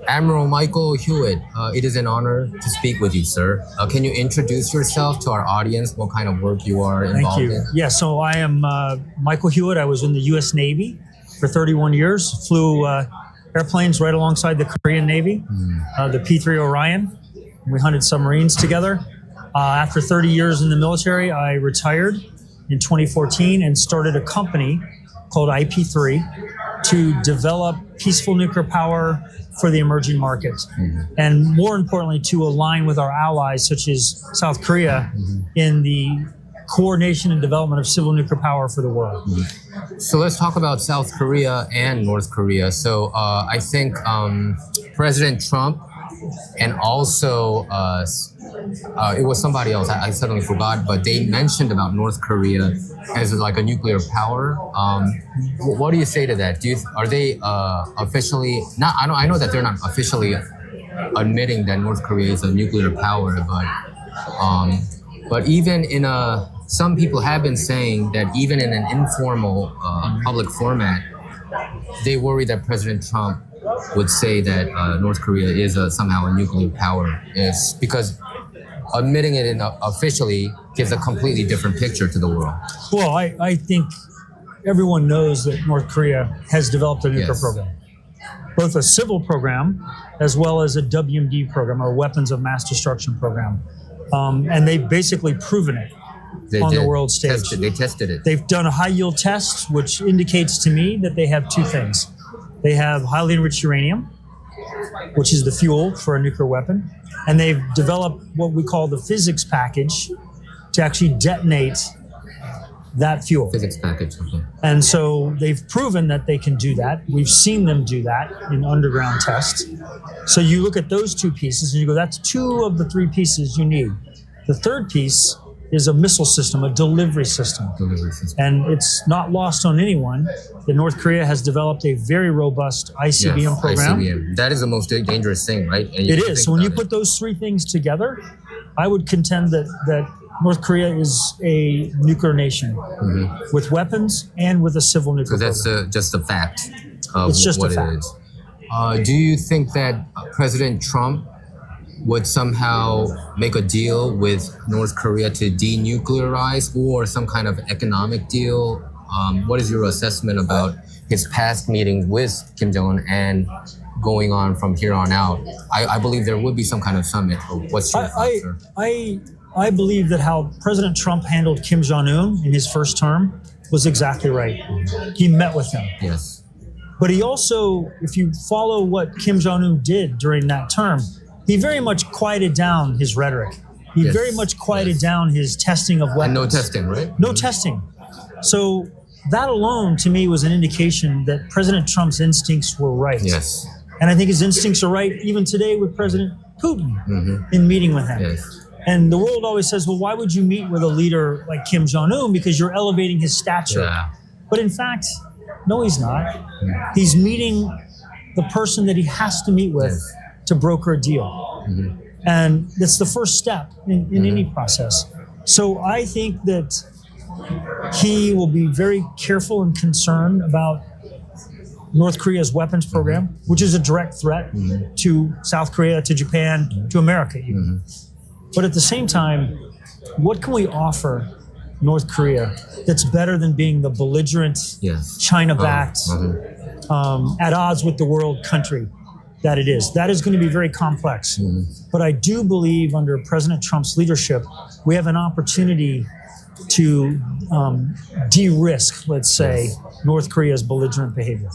Admiral Michael Hewitt, it is an honor to speak with you, sir. Can you introduce yourself to our audience, what kind of work you are involved in? Yeah, so I am Michael Hewitt. I was in the U.S. Navy for 31 years, flew airplanes right alongside the Korean Navy, the P-3 Orion. We hunted submarines together. After 30 years in the military, I retired in 2014 and started a company called IP3 to develop peaceful nuclear power for the emerging markets. And more importantly, to align with our allies, such as South Korea, in the coordination and development of civil nuclear power for the world. So let's talk about South Korea and North Korea. So I think President Trump and also it was somebody else, I suddenly forgot, but they mentioned about North Korea as like a nuclear power. What do you say to that? Are they officially, I know that they're not officially admitting that North Korea is a nuclear power, but even in some people have been saying that even in an informal public format, they worry that President Trump would say that North Korea is somehow a nuclear power, is because admitting it officially gives a completely different picture to the world. Well, I think everyone knows that North Korea has developed a nuclear program, both a civil program as well as a WMD program, or weapons of mass destruction program. And they've basically proven it on the world stage. They tested it. They've done a high yield test, which indicates to me that they have two things. They have highly enriched uranium, which is the fuel for a nuclear weapon. And they've developed what we call the physics package to actually detonate that fuel. Physics package, okay. And so they've proven that they can do that. We've seen them do that in underground tests. So you look at those two pieces and you go, that's two of the three pieces you need. The third piece is a missile system, a delivery system. And it's not lost on anyone that North Korea has developed a very robust ICBM program. ICBM. That is the most dangerous thing, right? And it is. So when you put those three things together, I would contend that North Korea is a nuclear nation with weapons and with a civil nuclear program. So that's just a fact of it's just what a fact. It is. Do you think that President Trump would somehow make a deal with North Korea to denuclearize, or some kind of economic deal? What is your assessment about his past meetings with Kim Jong-un and going on from here on out? I believe there would be some kind of summit. What's your thoughts, sir? I believe that how President Trump handled Kim Jong-un in his first term was exactly right. He met with him. Yes. But he also, if you follow what Kim Jong-un did during that term, he very much quieted down his rhetoric. He very much quieted down his testing of weapons. And no testing, right? No testing. So that alone, to me, was an indication that President Trump's instincts were right. Yes. And I think his instincts are right even today with President Putin in meeting with him. Yes. And the world always says, well, why would you meet with a leader like Kim Jong-un? Because you're elevating his stature. Yeah. But in fact, no, he's not. He's meeting the person that he has to meet with to broker a deal. And that's the first step in any process. So I think that he will be very careful and concerned about North Korea's weapons program, which is a direct threat to South Korea, to Japan, to America even. But at the same time, what can we offer North Korea that's better than being the belligerent, China-backed, at odds with the world country that it is? That is going to be very complex. But I do believe under President Trump's leadership, we have an opportunity to de-risk, let's say, North Korea's belligerent behavior.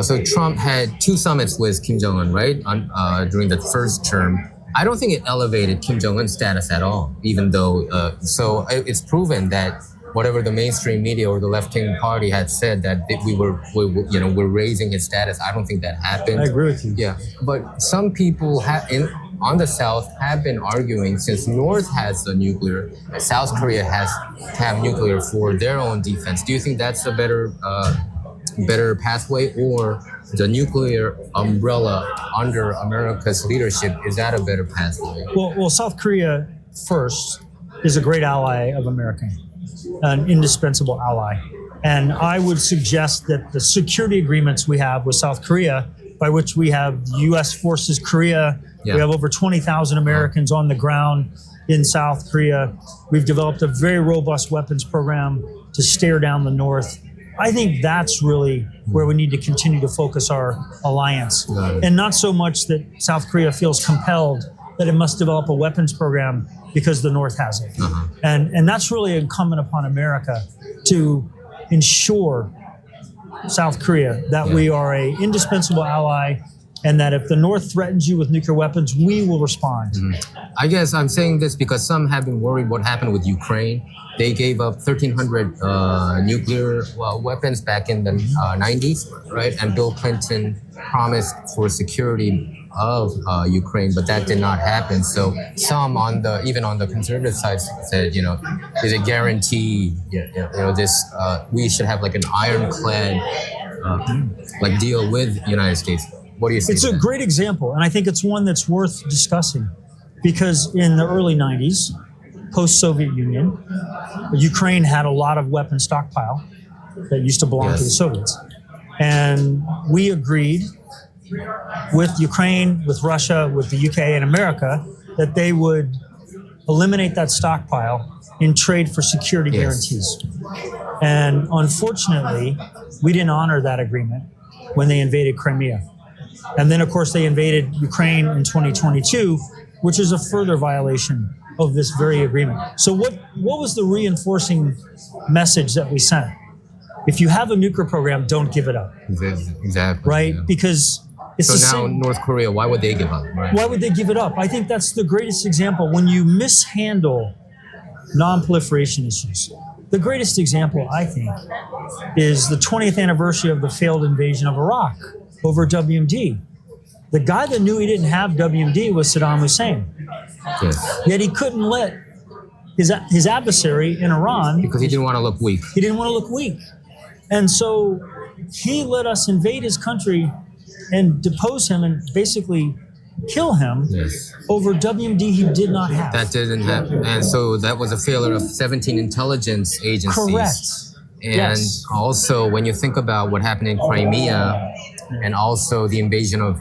So Trump had two summits with Kim Jong-un, right, during the first term. I don't think it elevated Kim Jong-un's status at all, even though, so it's proven that whatever the mainstream media or the left-wing party had said that we're raising his status. I don't think that happened. I agree with you. Yeah, but some people on the South have been arguing, since North has the nuclear, South Korea has to have nuclear for their own defense. Do you think that's a better pathway, or the nuclear umbrella under America's leadership, is that a better pathway? Well, South Korea first is a great ally of America, an indispensable ally. And I would suggest that the security agreements we have with South Korea by which we have U.S. forces Korea. Yeah. We have over 20,000 Americans on the ground in South Korea. We've developed a very robust weapons program to stare down the North. I think that's really where we need to continue to focus our alliance. And not so much that South Korea feels compelled that it must develop a weapons program because the North has it. And that's really incumbent upon America to ensure South Korea that we are a indispensable ally, and that if the North threatens you with nuclear weapons, we will respond. I guess I'm saying this because some have been worried what happened with Ukraine. They gave up 1,300 nuclear weapons back in the 90s, right? And Bill Clinton promised for security of Ukraine, but that did not happen. So some even on the conservative side said, is it guaranteed? This we should have like an ironclad like deal with the United States. What do you say? It's a great example, and I think it's one that's worth discussing, because in the early 90s, post-Soviet Union, Ukraine had a lot of weapon stockpile that used to belong to the Soviets. And we agreed with Ukraine, with Russia, with the UK and America that they would eliminate that stockpile in trade for security guarantees. And unfortunately, we didn't honor that agreement when they invaded Crimea. And then, of course, they invaded Ukraine in 2022, which is a further violation of this very agreement. So what was the reinforcing message that we sent? If you have a nuclear program, don't give it up. Exactly. Right? Yeah. Because it's so now North Korea, why would they give up? Right? Why would they give it up? I think that's the greatest example. When you mishandle non-proliferation issues, the greatest example, I think, is the 20th anniversary of the failed invasion of Iraq over WMD. The guy that knew he didn't have WMD was Saddam Hussein. Yes. Yet he couldn't let his adversary in Iran... Because he didn't want to look weak. He didn't want to look weak. And so he let us invade his country and depose him and basically kill him over WMD he did not have. That didn't happen. And so that was a failure of 17 intelligence agencies. Correct. And also, when you think about what happened in Crimea and also the invasion of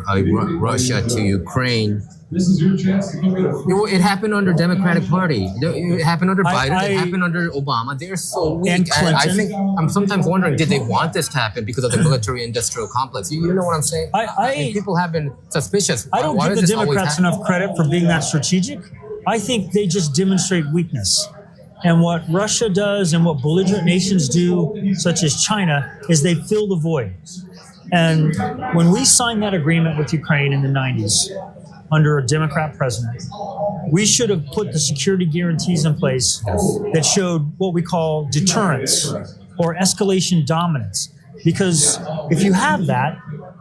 Russia to Ukraine, it happened under Democratic Party. It happened under Biden. It happened under Obama. They're so weak. And Clinton. I think I'm sometimes wondering, did they want this to happen because of the military-industrial complex? You know what I'm saying? And people have been suspicious. I don't give the Democrats enough credit for being that strategic. I think they just demonstrate weakness. And what Russia does and what belligerent nations do, such as China, is they fill the void. And when we signed that agreement with Ukraine in the 90s, under a Democrat president, we should have put the security guarantees in place that showed what we call deterrence or escalation dominance. Because if you have that,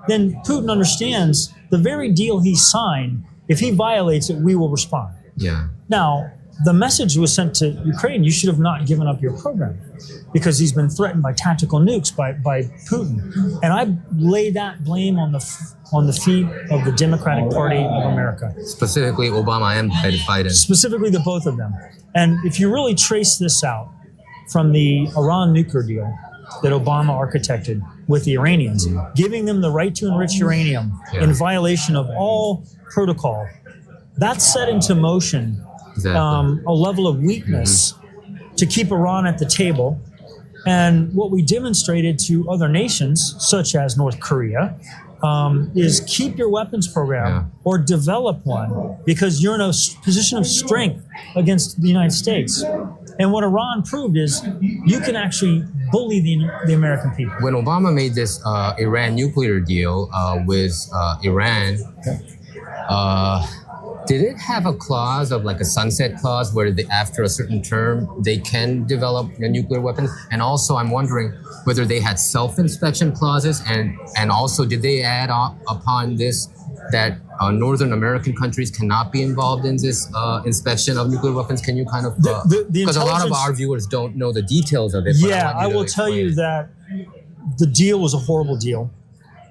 then Putin understands the very deal he signed, if he violates it, we will respond. Yeah. Now, the message was sent to Ukraine, you should have not given up your program because he's been threatened by tactical nukes by Putin. And I lay that blame on the feet of the Democratic Party of America. Specifically Obama and Biden. Specifically the both of them. And if you really trace this out from the Iran nuclear deal that Obama architected with the Iranians, giving them the right to enrich uranium in violation of all protocol, that set into motion a level of weakness to keep Iran at the table. And what we demonstrated to other nations, such as North Korea, is keep your weapons program or develop one because you're in a position of strength against the United States. And what Iran proved is you can actually bully the American people. When Obama made this Iran nuclear deal with Iran, did it have a clause of like a sunset clause where after a certain term they can develop nuclear weapons? And also I'm wondering whether they had self-inspection clauses and also did they add upon this that Northern American countries cannot be involved in this inspection of nuclear weapons? Can you kind of, because a lot of our viewers don't know the details of it. Yeah, I will tell you that the deal was a horrible deal.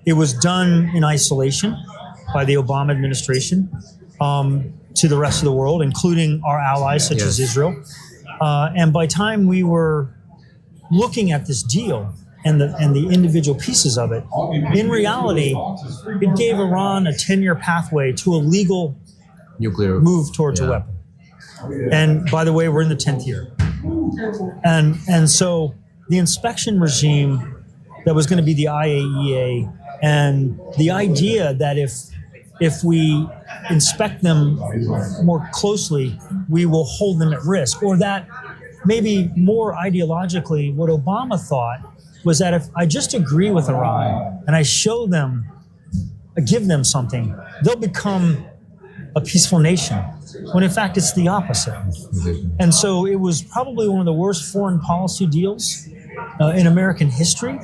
It was done in isolation by the Obama administration. To the rest of the world, including our allies such as Israel. And by the time we were looking at this deal and the individual pieces of it, in reality, it gave Iran a 10-year pathway to a legal Nuclear move towards a weapon. And by the way, we're in the 10th year. And so the inspection regime that was going to be the IAEA, and the idea that if we inspect them more closely, we will hold them at risk, or that maybe more ideologically, what Obama thought was that if I just agree with Iran and I show them, I give them something, they'll become a peaceful nation, when in fact it's the opposite. And so it was probably one of the worst foreign policy deals in American history.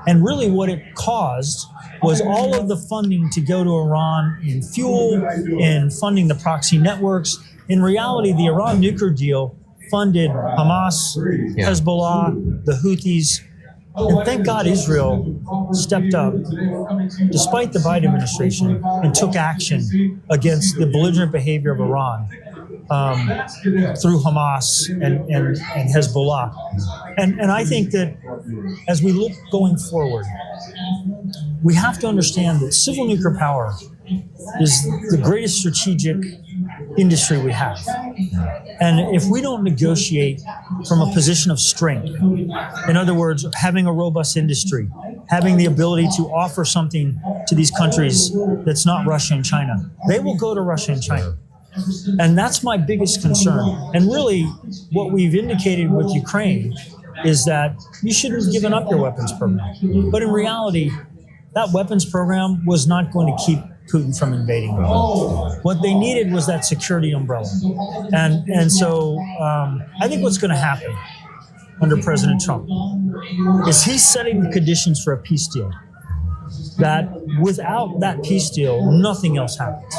And really what it caused was all of the funding to go to Iran in fuel, in funding the proxy networks. In reality, the Iran nuclear deal funded Hamas, Hezbollah, the Houthis. And thank God Israel stepped up, despite the Biden administration, and took action against the belligerent behavior of Iran through Hamas and Hezbollah. And I think that as we look going forward, we have to understand that civil nuclear power is the greatest strategic industry we have. And if we don't negotiate from a position of strength, in other words, having a robust industry, having the ability to offer something to these countries that's not Russia and China, they will go to Russia and China. And that's my biggest concern. And really, what we've indicated with Ukraine is that you shouldn't have given up your weapons program. But in reality, that weapons program was not going to keep Putin from invading them. What they needed was that security umbrella. And so I think what's going to happen under President Trump is he's setting the conditions for a peace deal. That without that peace deal, nothing else happens.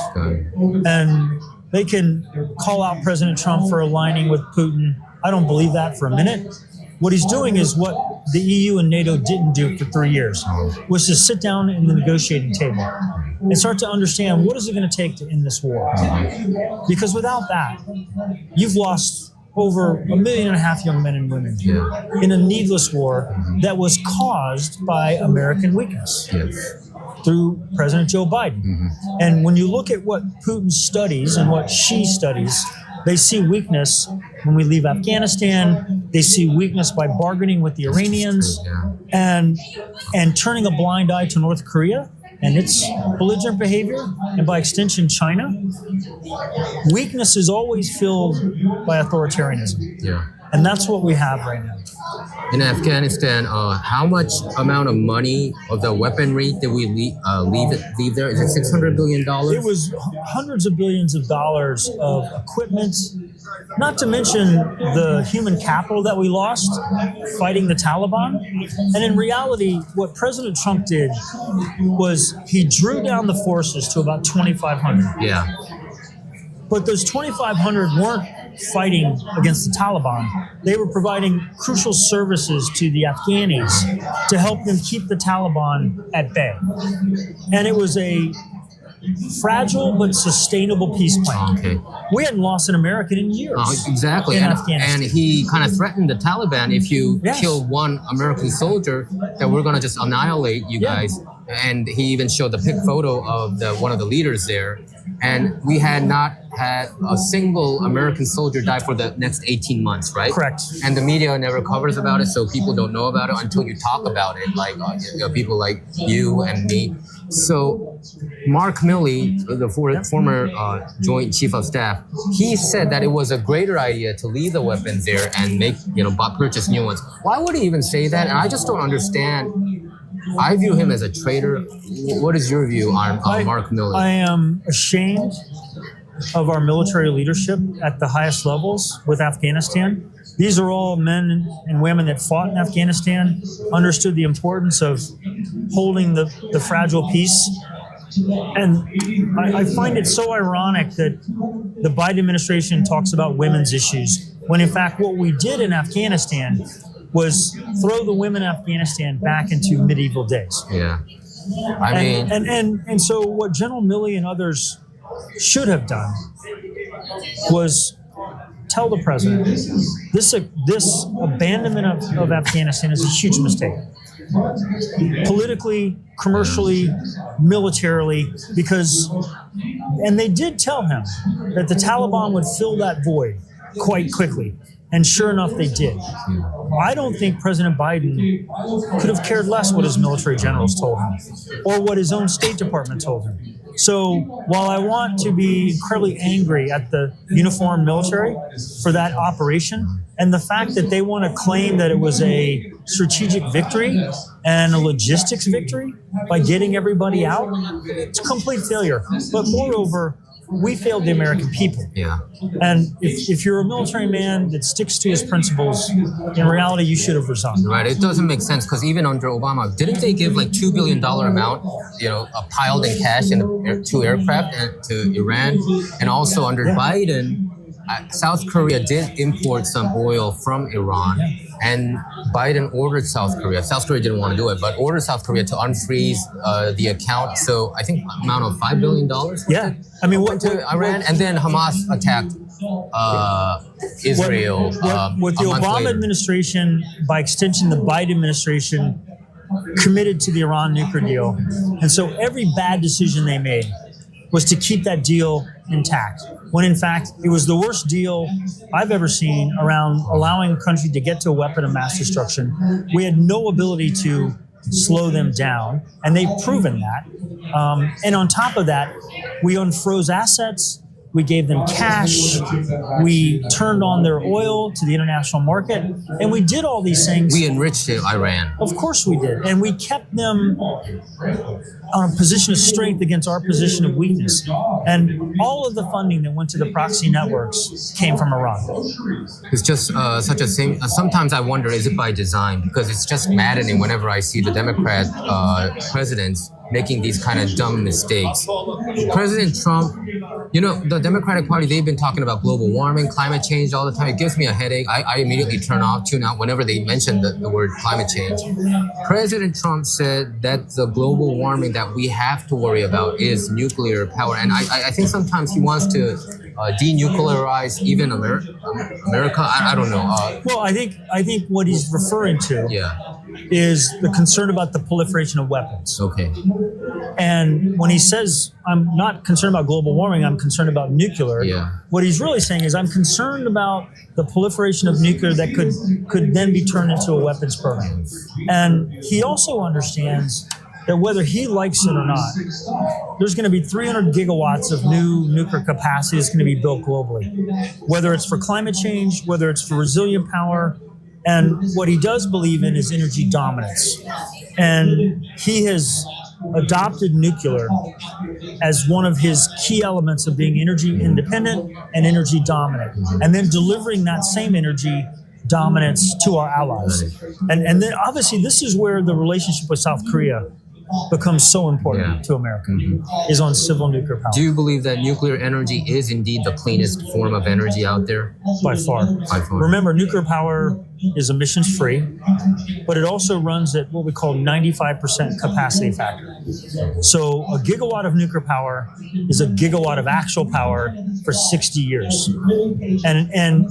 And they can call out President Trump for aligning with Putin. I don't believe that for a minute. What he's doing is what the EU and NATO didn't do for 3 years, was to sit down in the negotiating table and start to understand what is it going to take to end this war. Because without that, you've lost over 1.5 million young men and women in a needless war that was caused by American weakness through President Joe Biden. And when you look at what Putin studies and what she studies, they see weakness when we leave Afghanistan. They see weakness by bargaining with the Iranians and turning a blind eye to North Korea and its belligerent behavior, and by extension, China. Weakness is always filled by authoritarianism. And that's what we have right now. In Afghanistan, how much amount of money of the weaponry did we leave there? Is it $600 billion? It was hundreds of billions of dollars of equipment, not to mention the human capital that we lost fighting the Taliban. And in reality, what President Trump did was he drew down the forces to about 2,500. But those 2,500 weren't fighting against the Taliban. They were providing crucial services to the Afghanis to help them keep the Taliban at bay. And it was a fragile but sustainable peace plan. We hadn't lost an American in years. Exactly. In Afghanistan. And he kind of threatened the Taliban, if you kill one American soldier, that we're going to just annihilate you guys. And he even showed the pic photo of one of the leaders there. And we had not had a single American soldier die for the next 18 months, right? Correct. And the media never covers about it, so people don't know about it until you talk about it, like people like you and me. So Mark Milley, the former Joint Chief of Staff, he said that it was a greater idea to leave the weapons there and purchase new ones. Why would he even say that? And I just don't understand. I view him as a traitor. What is your view on Mark Milley? I am ashamed of our military leadership at the highest levels with Afghanistan. These are all men and women that fought in Afghanistan, understood the importance of holding the fragile peace. And I find it so ironic that the Biden administration talks about women's issues, when in fact what we did in Afghanistan was throw the women in Afghanistan back into medieval days. And so what General Milley and others should have done was tell the president this abandonment of Afghanistan is a huge mistake. politically, commercially, militarily, and they did tell him that the Taliban would fill that void quite quickly. And sure enough, they did. I don't think President Biden could have cared less what his military generals told him or what his own State Department told him. So while I want to be incredibly angry at the uniformed military for that operation and the fact that they want to claim that it was a strategic victory and a logistics victory by getting everybody out, it's a complete failure. But moreover, we failed the American people. Yeah. And if you're a military man that sticks to his principles, in reality, you should have resigned. Right. It doesn't make sense because even under Obama, didn't they give like $2 billion amount, piled in cash in 2 aircraft to Iran? And also under Biden, South Korea did import some oil from Iran. And Biden ordered South Korea didn't want to do it, but ordered South Korea to unfreeze the account. So I think amount of $5 billion. Yeah. I mean, went to Iran, and then Hamas attacked Israel. What the Obama administration, by extension, the Biden administration, committed to the Iran nuclear deal. And so every bad decision they made was to keep that deal intact, when in fact it was the worst deal I've ever seen around allowing a country to get to a weapon of mass destruction. We had no ability to slow them down, and they've proven that. And on top of that, we unfroze assets, we gave them cash, we turned on their oil to the international market, and we did all these things. We enriched Iran. Of course we did. And we kept them on a position of strength against our position of weakness. And all of the funding that went to the proxy networks came from Iran. It's just such a thing. Sometimes I wonder, is it by design? Because it's just maddening whenever I see the Democrat presidents making these kind of dumb mistakes. President Trump, the Democratic Party, they've been talking about global warming, climate change all the time. It gives me a headache. I immediately tune out whenever they mention the word climate change. President Trump said that the global warming that we have to worry about is nuclear power. And I think sometimes he wants to denuclearize even America. I don't know. Well, I think what he's referring to is the concern about the proliferation of weapons. Okay. And when he says, I'm not concerned about global warming, I'm concerned about nuclear, what he's really saying is I'm concerned about the proliferation of nuclear that could then be turned into a weapons program. And he also understands that whether he likes it or not, there's going to be 300 gigawatts of new nuclear capacity that's going to be built globally, whether it's for climate change, whether it's for resilient power. And what he does believe in is energy dominance. And he has adopted nuclear as one of his key elements of being energy independent and energy dominant, and then delivering that same energy dominance to our allies. And then obviously this is where the relationship with South Korea becomes so important to America, is on civil nuclear power. Do you believe that nuclear energy is indeed the cleanest form of energy out there? By far. Remember, nuclear power is emissions free, but it also runs at what we call 95% capacity factor. So a gigawatt of nuclear power is a gigawatt of actual power for 60 years. And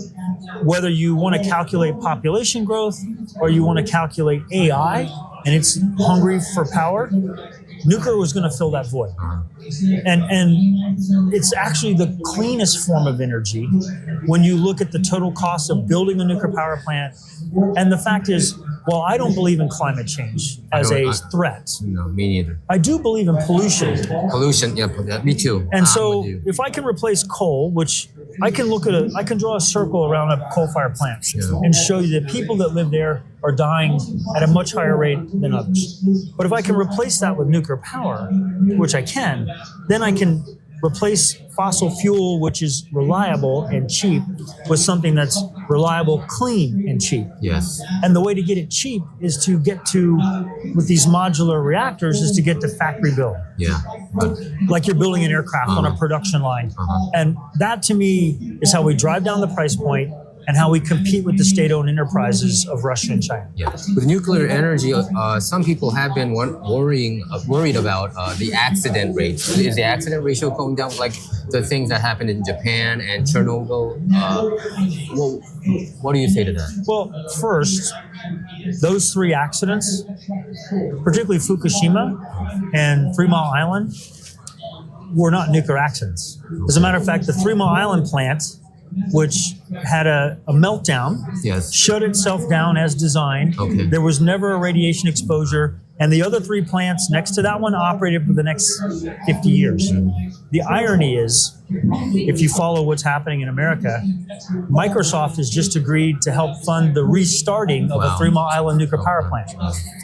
whether you want to calculate population growth or you want to calculate AI, and it's hungry for power, nuclear was going to fill that void. And it's actually the cleanest form of energy when you look at the total cost of building a nuclear power plant. And the fact is, well, I don't believe in climate change as a threat. No, me neither. I do believe in pollution. Pollution, me too. And so if I can replace coal, which I can I can draw a circle around a coal-fired plant and show you that people that live there are dying at a much higher rate than others. But if I can replace that with nuclear power, which I can, then I can replace fossil fuel, which is reliable and cheap, with something that's reliable, clean, and cheap. Yes. And the way to get it cheap is to get to, with these modular reactors, is to get to factory build. Yeah. Like you're building an aircraft on a production line. And that, to me, is how we drive down the price point and how we compete with the state-owned enterprises of Russia and China. Yeah. With nuclear energy, some people have been worried about the accident rate. Is the accident ratio going down, like the things that happened in Japan and Chernobyl? Well, what do you say to that? Well, first, those three accidents, particularly Fukushima and 3 Mile Island, were not nuclear accidents. As a matter of fact, the 3 Mile Island plant, which had a meltdown, Yes. shut itself down as designed. Okay. There was never a radiation exposure. And the other 3 plants next to that one operated for the next 50 years. The irony is, if you follow what's happening in America, Microsoft has just agreed to help fund the restarting of a Wow. 3 Mile Island nuclear power plant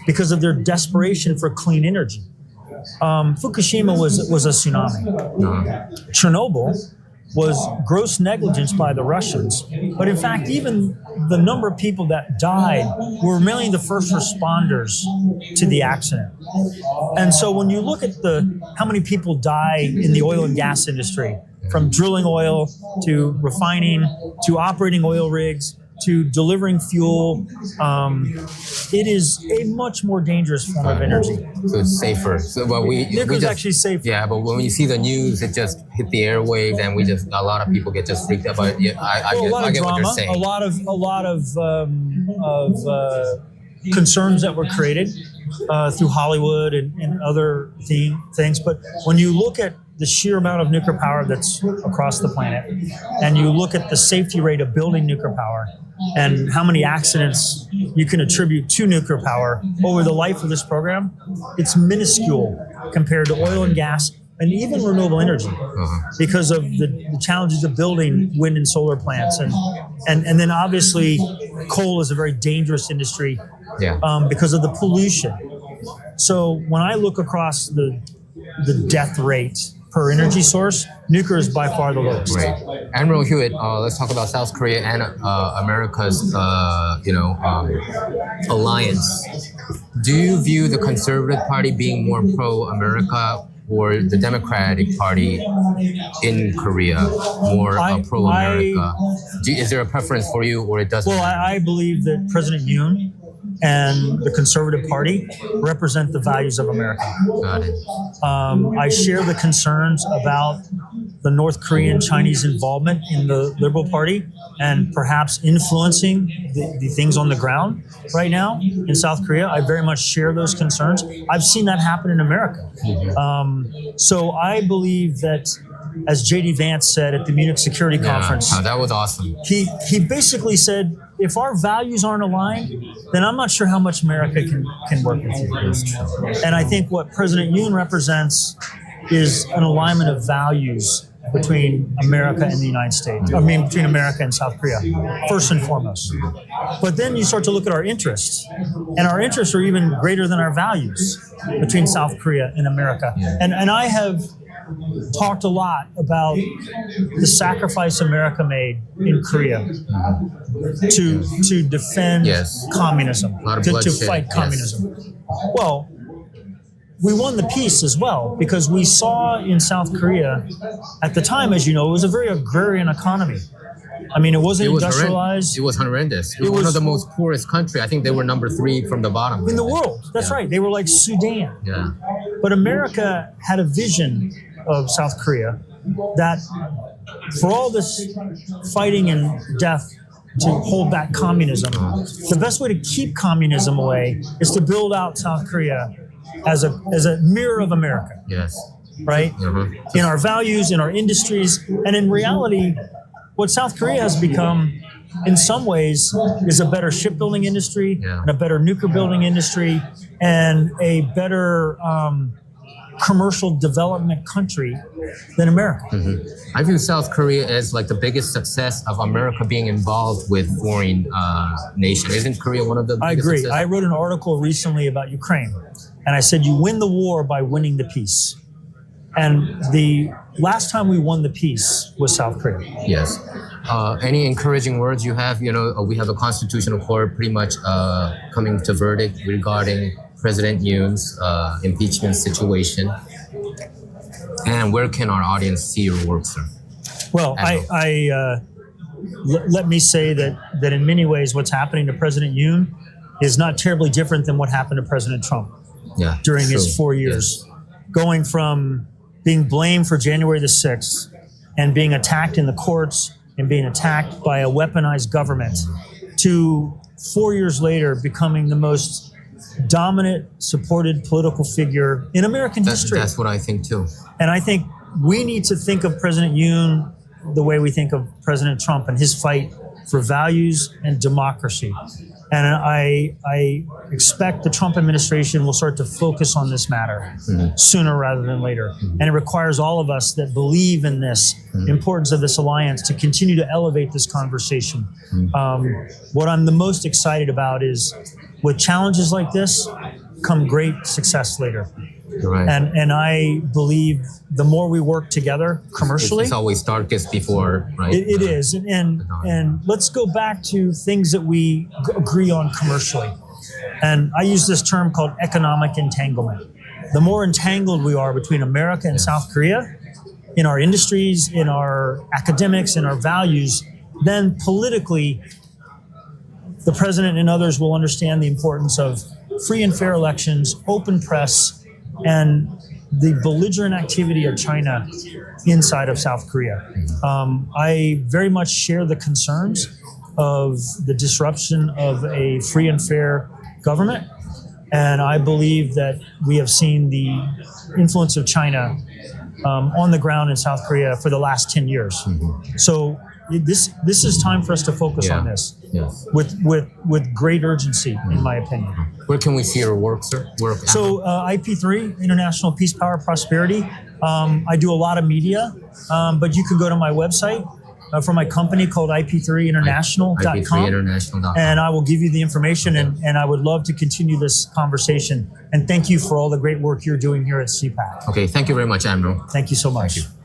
because of their desperation for clean energy. Fukushima was a tsunami. Chernobyl was gross negligence by the Russians. But in fact, even the number of people that died were mainly the first responders to the accident. And so when you look at how many people die in the oil and gas industry, from drilling oil to refining to operating oil rigs to delivering fuel, it is a much more dangerous form of energy. So it's safer. So, but Nuclear is actually safer. Yeah, but when you see the news, it just hit the airwaves, and a lot of people get just freaked out. But yeah, I Well, a lot I of get what drama, you're saying. a lot of concerns that were created through Hollywood and other things. But when you look at the sheer amount of nuclear power that's across the planet, and you look at the safety rate of building nuclear power, and how many accidents you can attribute to nuclear power over the life of this program, it's minuscule compared to oil and gas and even renewable energy because of the challenges of building wind and solar plants. And then obviously coal is a very dangerous industry because of the pollution. So when I look across the death rate per energy source, nuclear is by far the lowest. Great. Admiral Hewitt, let's talk about South Korea and America's, alliance. Do you view the Conservative Party being more pro-America or the Democratic Party in Korea more pro-America? Is there a preference for you, or it doesn't? Well, I believe that President Yoon and the Conservative Party represent the values of America. Got it. I share the concerns about the North Korean Chinese involvement in the Liberal Party and perhaps influencing the things on the ground right now in South Korea. I very much share those concerns. I've seen that happen in America. So I believe that, as J.D. Vance said at the Munich Security Conference, that was awesome. He basically said, if our values aren't aligned, then I'm not sure how much America can work with you. And I think what President Yoon represents is an alignment of values between America and the United States. I mean, between America and South Korea, first and foremost. But then you start to look at our interests, and our interests are even greater than our values between South Korea and America. And I have talked a lot about the sacrifice America made in Korea to defend communism, to fight communism. Well, we won the peace as well because we saw in South Korea at the time, as you know, it was a very agrarian economy. I mean, it wasn't industrialized. It was horrendous. It was one of the most poorest countries. I think they were number 3 from the bottom. In the world. That's right. They were like Sudan. Yeah. But America had a vision of South Korea that for all this fighting and death to hold back communism, the best way to keep communism away is to build out South Korea as a mirror of America. Yes. Right? In our values, in our industries, and in reality, what South Korea has become in some ways is a better shipbuilding industry and a better nuclear building industry and a better commercial development country than America. I view South Korea as like the biggest success of America being involved with foreign nation. Isn't Korea one of the biggest I agree. successes? I wrote an article recently about Ukraine, and I said you win the war by winning the peace. And the last time we won the peace was South Korea. Yes. Any encouraging words you have? You know, we have a constitutional court pretty much coming to verdict regarding President Yoon's impeachment situation. And where can our audience see your work, sir? Well, let me say that in many ways what's happening to President Yoon is not terribly different than what happened to President Trump during his 4 years. Going from being blamed for January the 6th and being attacked in the courts and being attacked by a weaponized government to 4 years later, becoming the most dominant, supported political figure in American history. That's what I think too. And I think we need to think of President Yoon the way we think of President Trump and his fight for values and democracy. And I expect the Trump administration will start to focus on this matter sooner rather than later. And it requires all of us that believe in this importance of this alliance to continue to elevate this conversation. What I'm the most excited about is with challenges like this come great success later. Right. And I believe the more we work together commercially, it's always darkest before, right? It is. And let's go back to things that we agree on commercially. And I use this term called economic entanglement. The more entangled we are between America and South Korea, in our industries, in our academics, in our values, then politically, the president and others will understand the importance of free and fair elections, open press, and the belligerent activity of China inside of South Korea. I very much share the concerns of the disruption of a free and fair government. And I believe that we have seen the influence of China on the ground in South Korea for the last 10 years. So this is time for us to focus on this with great urgency, in my opinion. Where can we see your work, sir? So IP3, International Peace, Power, Prosperity. I do a lot of media, but you can go to my website for my company called IP3international.com. IP3international.com. And I will give you the information, and I would love to continue this conversation. And thank you for all the great work you're doing here at Cpac. Okay, thank you very much, Admiral. Thank you so much. Thank you.